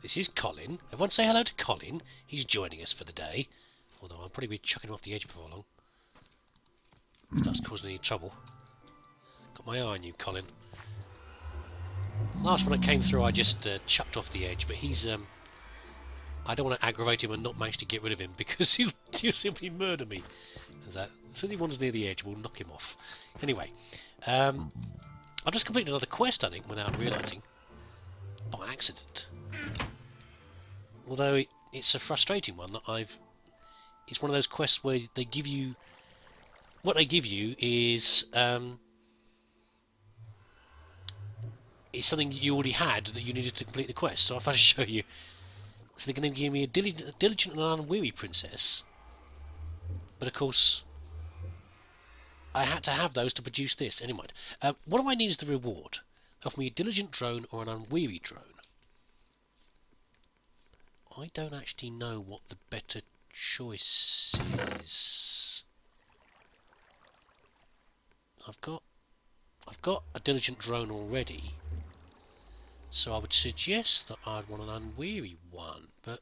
This is Colin. Everyone say hello to Colin. He's joining us for the day. Although I'll probably be chucking him off the edge before long. That's causing any trouble. Got my eye on you, Colin. Last one that came through I just chucked off the edge, but he's... I don't want to aggravate him and not manage to get rid of him because he'll simply murder me. As soon as he wanders near the edge, we'll knock him off. Anyway, I've just completed another quest, I think, without realising. By accident. Although it's a frustrating one that it's one of those quests where they give you... What they give you is something you already had that you needed to complete the quest. So if I show you... So they're going to give me a diligent and unweary princess. But of course, I had to have those to produce this. Anyway, what do I need as the reward? Offer me a diligent drone or an unweary drone. I don't actually know what the better choice is. I've got a diligent drone already. So I would suggest that I'd want an unweary one, but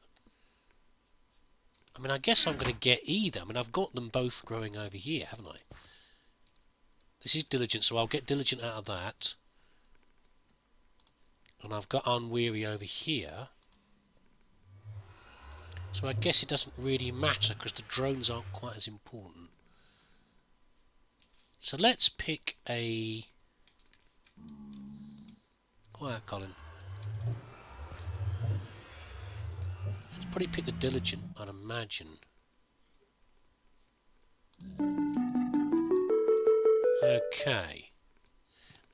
I mean, I guess I'm going to get either. I mean, I've got them both growing over here, haven't I? This is diligent, so I'll get diligent out of that. And I've got unweary over here. So I guess it doesn't really matter because the drones aren't quite as important. So let's pick a... Quiet, Colin. Let's probably pick the diligent, I'd imagine. Okay.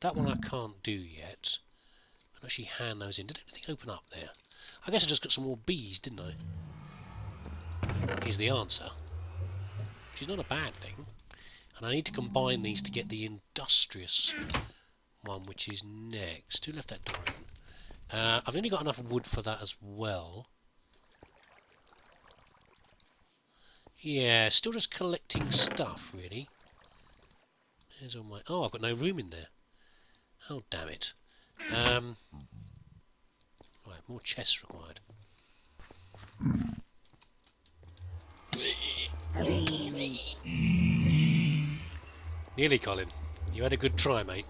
That one I can't do yet. I'll actually hand those in. Did anything open up there? I guess I just got some more bees, didn't I? Here's the answer. Which is not a bad thing. And I need to combine these to get the industrious one, which is next. Who left that door open? I've only got enough wood for that as well. Yeah, still just collecting stuff, really. There's all my... Oh, I've got no room in there. Oh, damn it. Right, more chests required. Nearly, Colin. You had a good try, mate.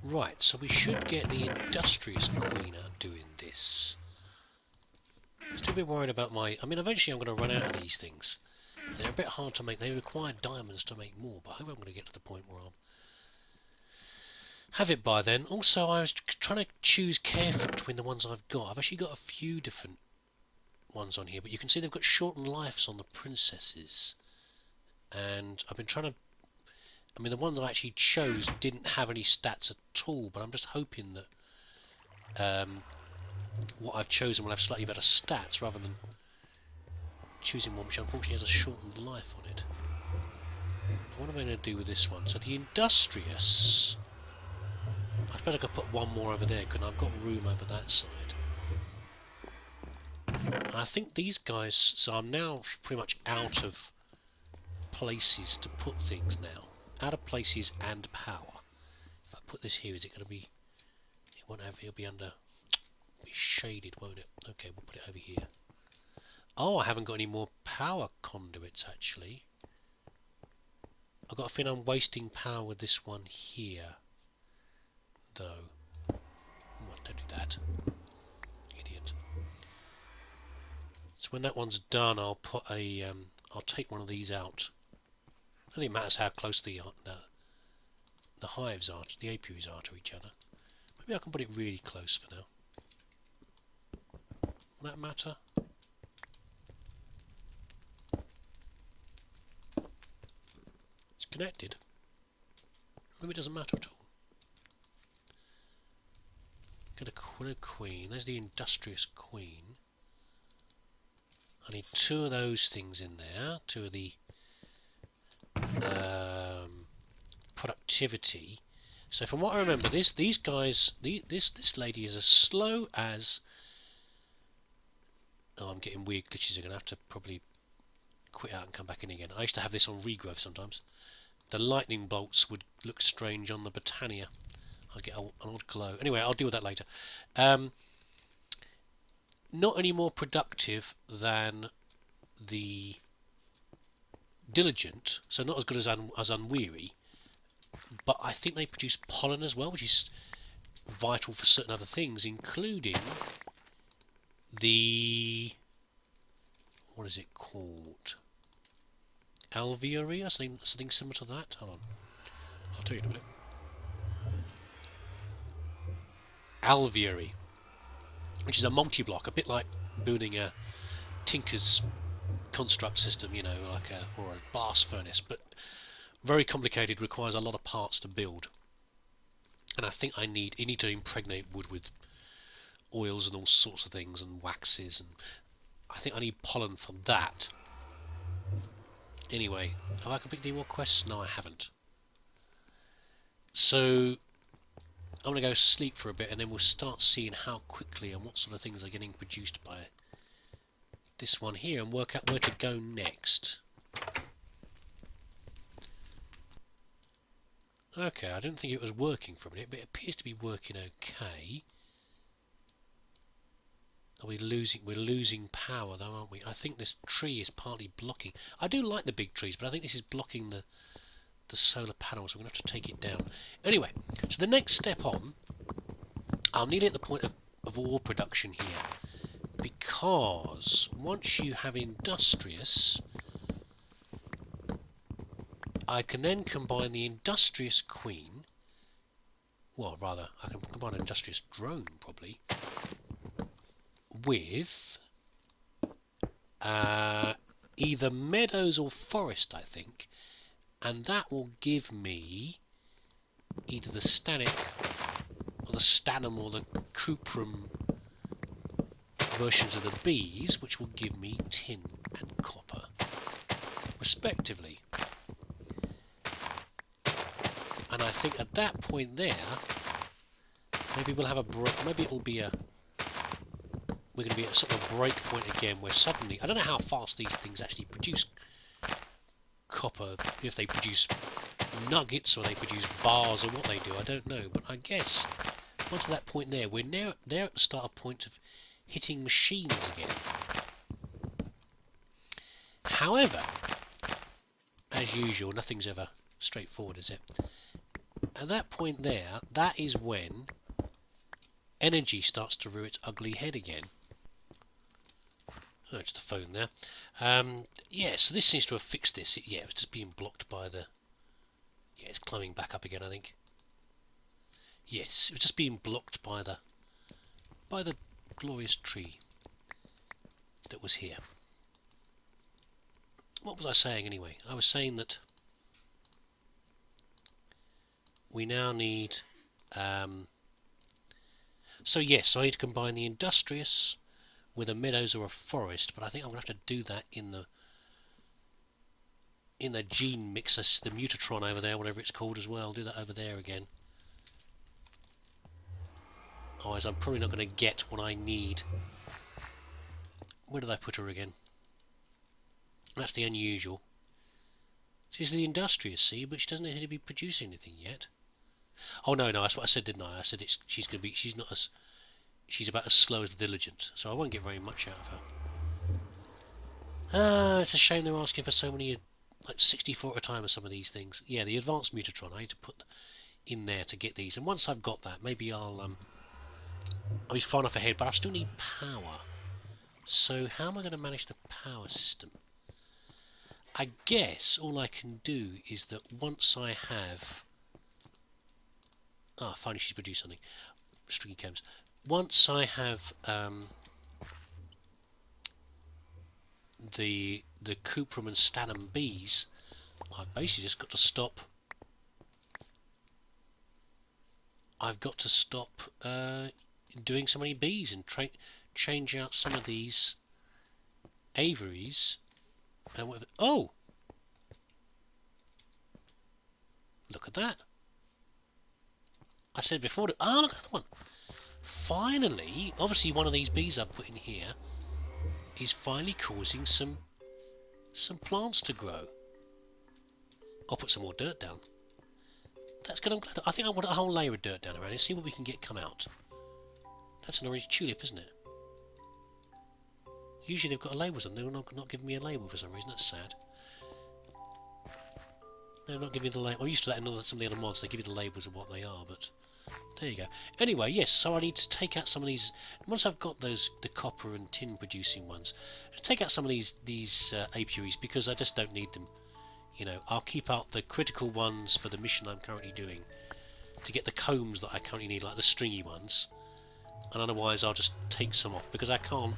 Right, so we should get the industrious queen out doing this. Still a bit worried about my... I mean, eventually I'm going to run out of these things. They're a bit hard to make. They require diamonds to make more, but I hope I'm going to get to the point where I'll have it by then. Also, I was trying to choose carefully between the ones I've got. I've actually got a few different ones on here, but you can see they've got shortened lives on the princesses. And I've been trying to... I mean, the one that I actually chose didn't have any stats at all, but I'm just hoping that what I've chosen will have slightly better stats rather than choosing one which unfortunately has a shortened life on it. What am I going to do with this one? So the industrious... I suppose I could put one more over there, because I've got room over that side. And I think these guys... So I'm now pretty much out of places to put things now. Out of places and power. If I put this here, is it going to be... It won't have... It'll be under... It'll be shaded, won't it? Okay, we'll put it over here. Oh, I haven't got any more power conduits, actually. I've got a feeling I'm wasting power with this one here. Though. Come on, don't do that. Idiot. So when that one's done, I'll put a... I'll take one of these out. I don't think it matters how close the hives are, the apiaries are to each other. Maybe I can put it really close for now. Will that matter? It's connected. Maybe it doesn't matter at all. Get a queen. There's the industrious queen. I need two of those things in there. Two of the productivity. So from what I remember, these guys, this lady is as slow as... Oh, I'm getting weird glitches. I'm going to have to probably quit out and come back in again. I used to have this on regrowth sometimes. The lightning bolts would look strange on the Britannia. I I get an odd glow. Anyway, I'll deal with that later. Not any more productive than the diligent, so not as good as unweary, but I think they produce pollen as well, which is vital for certain other things, including the, what is it called? Alveary or something similar to that. Hold on, I'll tell you in a minute. Alveary, which is a multi-block, a bit like building a Tinker's construct system, you know, like or a blast furnace, but very complicated, requires a lot of parts to build. And I think you need to impregnate wood with oils and all sorts of things and waxes, and I think I need pollen for that. Anyway, have I completed any more quests? No, I haven't. So I'm going to go sleep for a bit, and then we'll start seeing how quickly and what sort of things are getting produced by this one here, and work out where to go next. Okay, I didn't think it was working for a minute, but it appears to be working okay. Are we losing? We're losing power though, aren't we? I think this tree is partly blocking. I do like the big trees, but I think this is blocking the solar panels, so we're going to have to take it down. Anyway, so the next step on, I'm nearly at the point of ore production here, because once you have industrious, I can then combine the industrious queen, well rather, I can combine an industrious drone probably, with either meadows or forest, I think, and that will give me either the stanic or the stanum or the cuprum versions of the bees, which will give me tin and copper respectively. And I think at that point there, maybe we'll have a break. Maybe it'll be a, we're going to be at sort of a break point again, where suddenly, I don't know how fast these things actually produce copper, if they produce nuggets or they produce bars or what they do, I don't know, but I guess once at that point there, we're now there at the start point of hitting machines again. However, as usual, nothing's ever straightforward, is it? At that point there, that is when energy starts to rear its ugly head again. Oh, it's the phone there. Yeah, so this seems to have fixed this. Yeah, it's just being blocked by the... Yeah, it's climbing back up again, I think. Yes, it was just being blocked by the glorious tree that was here. What was I saying anyway? I was saying that we now need... so yes, I need to combine the industrious with a meadows or a forest, but I think I'm going to have to do that in the gene mixer, the mutatron over there, whatever it's called as well. I'll do that over there again. Otherwise I'm probably not going to get what I need. Where did I put her again? That's the unusual. She's the industrious, see, but she doesn't need to be producing anything yet. Oh no, that's what I said, didn't I? I said she's going to be. She's about as slow as the diligent, so I won't get very much out of her. It's a shame they're asking for so many, like 64 at a time, or some of these things. Yeah, the advanced mutatron. I need to put in there to get these, and once I've got that, maybe I'll be far enough ahead. But I still need power. So how am I going to manage the power system? I guess all I can do is that once I have... Ah, finally she's produced something. Stringy chems. Once I have the cuprum and stanum bees, I've basically just got to stop. I've got to stop doing so many bees and change out some of these aviaries. Oh, look at that! I said before. Look at that one. Finally, obviously one of these bees I've put in here is finally causing some plants to grow. I'll put some more dirt down. That's good. I'm glad. I think I want a whole layer of dirt down around it. See what we can get come out. That's an orange tulip, isn't it? Usually they've got a label on them. They're not giving me a label for some reason. That's sad. No, not giving me the label. I'm used to that in some of the other mods. They give you the labels of what they are, but there you go. Anyway, yes. So I need to take out some of these. Once I've got the copper and tin producing ones, I'll take out some of these apiaries because I just don't need them. You know, I'll keep out the critical ones for the mission I'm currently doing to get the combs that I currently need, like the stringy ones. And otherwise, I'll just take some off because I can't.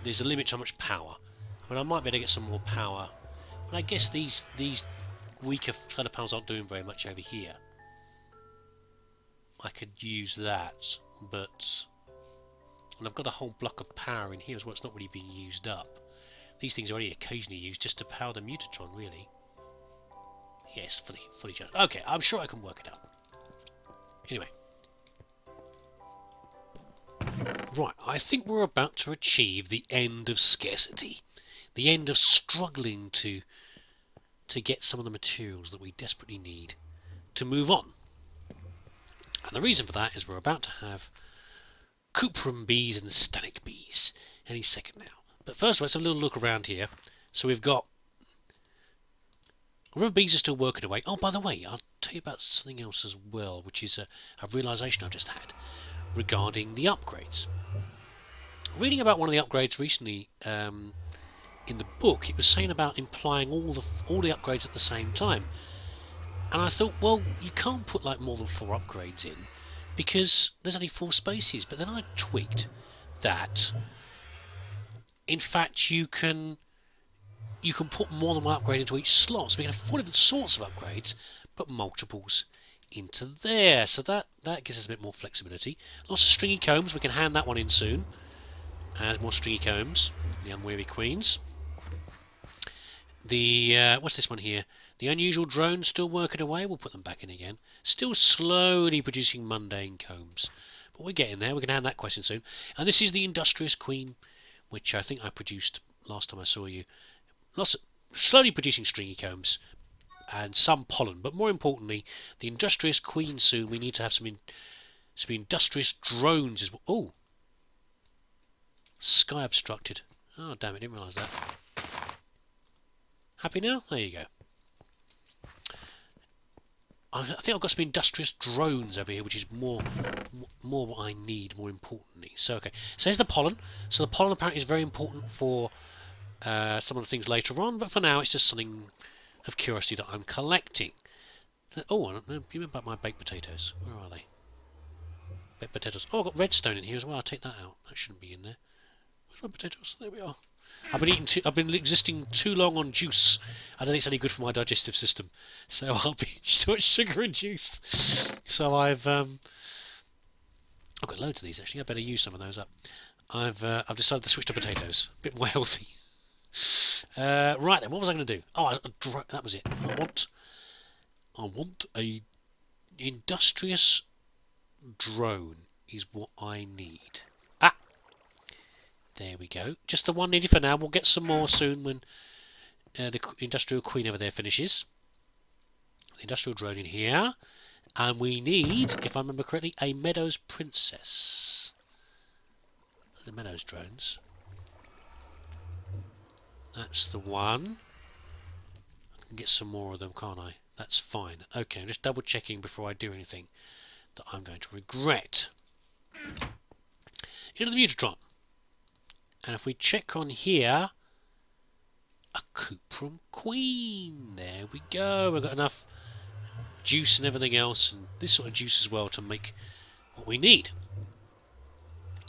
There's a limit to how much power. I mean, I might be able to get some more power, but I guess these weaker solar panels aren't doing very much over here. I could use that, but and I've got a whole block of power in here as well. It's not really being used up. These things are only occasionally used just to power the mutatron, really. Yes, fully charged. Okay, I'm sure I can work it out. Anyway. Right, I think we're about to achieve the end of scarcity. The end of struggling to get some of the materials that we desperately need to move on. And the reason for that is we're about to have cuprum bees and stannic bees any second now. But first, let's have a little look around here. So we've got river bees are still working away. Oh, by the way, I'll tell you about something else as well, which is a realisation I've just had regarding the upgrades. Reading about one of the upgrades recently in the book, it was saying about implying all the upgrades at the same time. And I thought, well, you can't put like more than 4 upgrades in because there's only 4 spaces. But then I tweaked that. In fact, you can put more than 1 upgrade into each slot. So we can have 4 different sorts of upgrades, put multiples into there. So that gives us a bit more flexibility. Lots of stringy combs. We can hand that one in soon. And more stringy combs. The unweary queens. The what's this one here? The unusual drones still working away. We'll put them back in again. Still slowly producing mundane combs. But we're getting there. We're going to hand that question soon. And this is the industrious queen, which I think I produced last time I saw you. Lots of, slowly producing stringy combs and some pollen. But more importantly, the industrious queen soon. We need to have some industrious drones as well. Oh! Sky obstructed. Oh, damn it. Didn't realise that. Happy now? There you go. I think I've got some industrious drones over here, which is more what I need, more importantly. So, okay. So here's the pollen. So the pollen apparently is very important for some of the things later on, but for now it's just something of curiosity that I'm collecting. Oh, I don't know. You remember about my baked potatoes? Where are they? Baked potatoes. Oh, I've got redstone in here as well. I'll take that out. That shouldn't be in there. Where's my potatoes? There we are. I've been existing too long on juice. I don't think it's any good for my digestive system, so I'll be too much sugar and juice. So I've got loads of these actually. I better use some of those up. I've decided to switch to potatoes, a bit more healthy. Right then, what was I going to do? Oh, that was it. I want a industrious drone is what I need. There we go. Just the one needed for now. We'll get some more soon when the industrial queen over there finishes. The industrial drone in here. And we need, if I remember correctly, a Meadows princess. The Meadows drones. That's the one. I can get some more of them, can't I? That's fine. Okay, I'm just double checking before I do anything that I'm going to regret. Into the mutatron. And if we check on here, a cuprum queen. There we go. We've got enough juice and everything else, and this sort of juice as well to make what we need.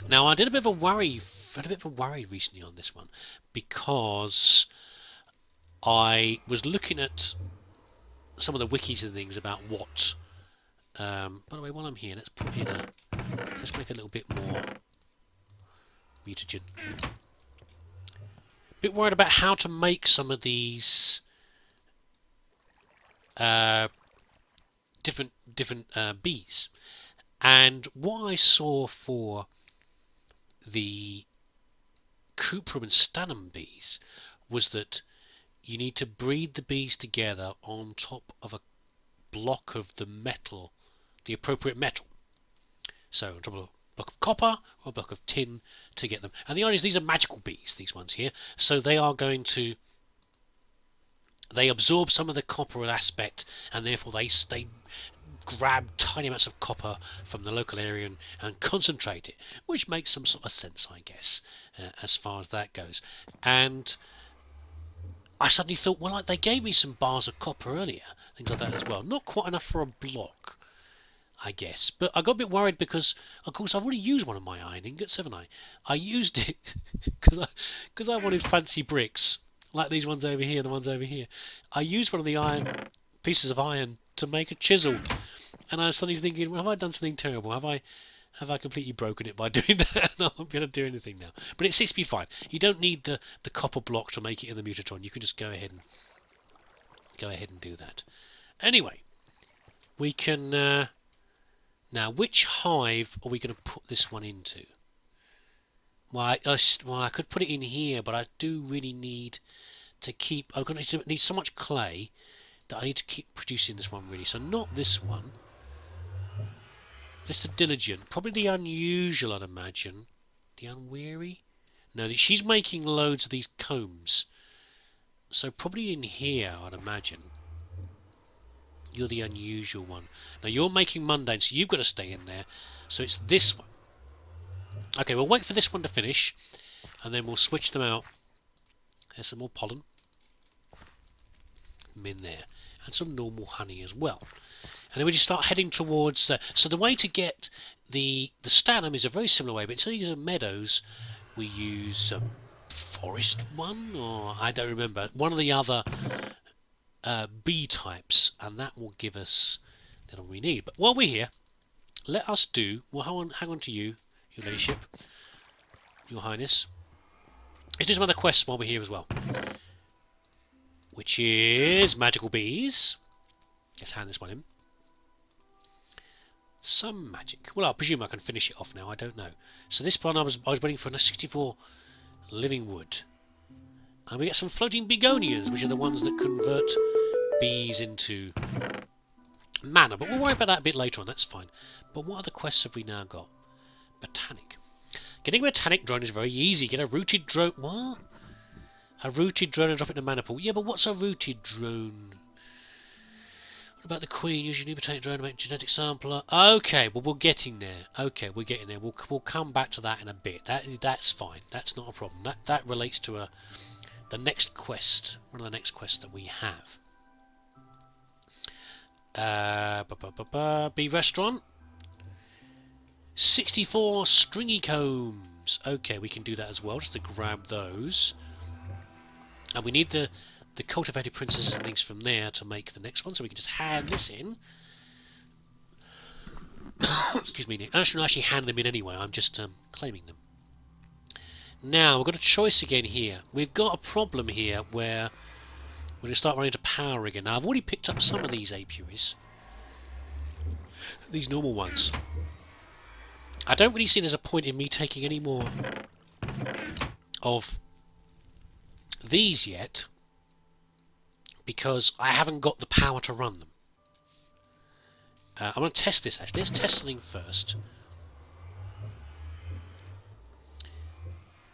Now, I did a bit of a worry. Had a bit of a worry recently on this one because I was looking at some of the wikis and things about what. By the way, while I'm here, let's put in a. Let's make a little bit more mutagen. Bit worried about how to make some of these different bees, and what I saw for the cuprum and stannum bees was that you need to breed the bees together on top of a block of the metal, the appropriate metal. So on top of a block of copper or a block of tin to get them. And the idea is these are magical bees, these ones here. So they are going to, they absorb some of the copper aspect, and therefore they grab tiny amounts of copper from the local area and concentrate it, which makes some sort of sense, I guess, as far as that goes. And I suddenly thought, well, like, they gave me some bars of copper earlier, things like that as well. Not quite enough for a block, I guess. But I got a bit worried because, of course, I've already used one of my iron ingots, haven't I? I used it because I wanted fancy bricks, like these ones over here, the ones over here. I used one of the iron pieces of iron to make a chisel, and I was suddenly thinking, well, have I done something terrible? Have I completely broken it by doing that? No, I'm going to do anything now. But it seems to be fine. You don't need the copper block to make it in the Mutatron. You can just go ahead and do that. Anyway, we can now. Which hive are we going to put this one into? Well, I could put it in here, but I do really need to keep. I'm going to need so much clay that I need to keep producing this one, really. So not this one. Just the diligent. Probably the unusual, I'd imagine. The unweary? No, she's making loads of these combs. So probably in here, I'd imagine. You're the unusual one. Now you're making mundane, so you've got to stay in there. So it's this one. Okay, we'll wait for this one to finish, and then we'll switch them out. There's some more pollen. Them in there. And some normal honey as well. And then we just start heading towards the... So the way to get the Stanum is a very similar way, but instead of using meadows, we use forest one, or I don't remember. One of the other bee types, and that will give us what we need. But while we're here, let us do... Well, hang on to you, your ladyship, your highness. Let's do some other quests while we're here as well. Which is magical bees. Let's hand this one in. Some magic. Well, I presume I can finish it off now. I don't know. So this one I was waiting for a 64 living wood, and we get some floating begonias, which are the ones that convert bees into mana. But we'll worry about that a bit later on. That's fine. But what other quests have we now got? Botanic. Getting a botanic drone is very easy. Get a rooted drone. What? A rooted drone and drop it in a mana pool. Yeah, but what's a rooted drone? What about the Queen? Use your new botanic drone to make a genetic sampler. Okay, well, we're getting there. Okay, we're getting there. We'll come back to that in a bit. That's fine. That's not a problem. That relates to the next quest. One of the next quests that we have. Bee restaurant. 64 stringy combs. Okay, we can do that as well, just to grab those. And we need the cultivated princesses and things from there to make the next one, so we can just hand this in. Excuse me, I shouldn't actually hand them in anyway, I'm just claiming them. Now, we've got a choice again here. We've got a problem here where we're going to start running into power again. Now, I've already picked up some of these apiaries. These normal ones. I don't really see there's a point in me taking any more of these yet, because I haven't got the power to run them. I'm going to test this actually. Let's test something first.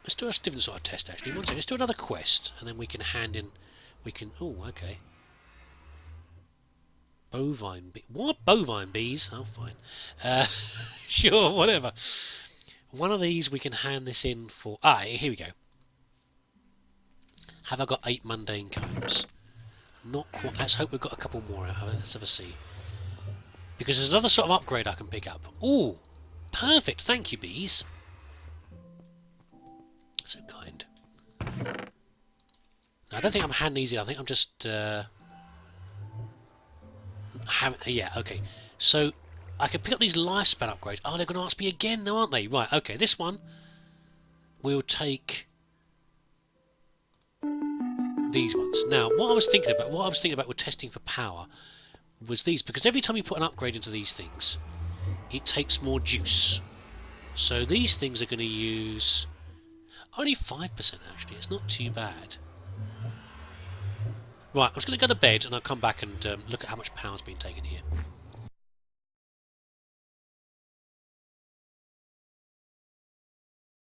Let's do a different sort of test actually. One second. Let's do another quest, and then we can hand in. We can. Oh, okay. Bovine bee. What? Bovine bees? Oh, fine. Sure, whatever. One of these we can hand this in for. Ah, here we go. Have I got 8 mundane combs? Not quite. Let's hope we've got a couple more out of it. Let's have a see. Because there's another sort of upgrade I can pick up. Ooh, perfect. Thank you, bees. So kind. Now, I don't think I'm handing these in. I think I'm just... yeah, okay. So, I can pick up these lifespan upgrades. Oh, they're going to ask me again now, aren't they? Right, okay. This one will take... these ones. Now, what I was thinking about with testing for power was these, because every time you put an upgrade into these things, it takes more juice. So these things are going to use only 5% actually. It's not too bad. Right, I'm just going to go to bed and I'll come back and look at how much power's been taken here.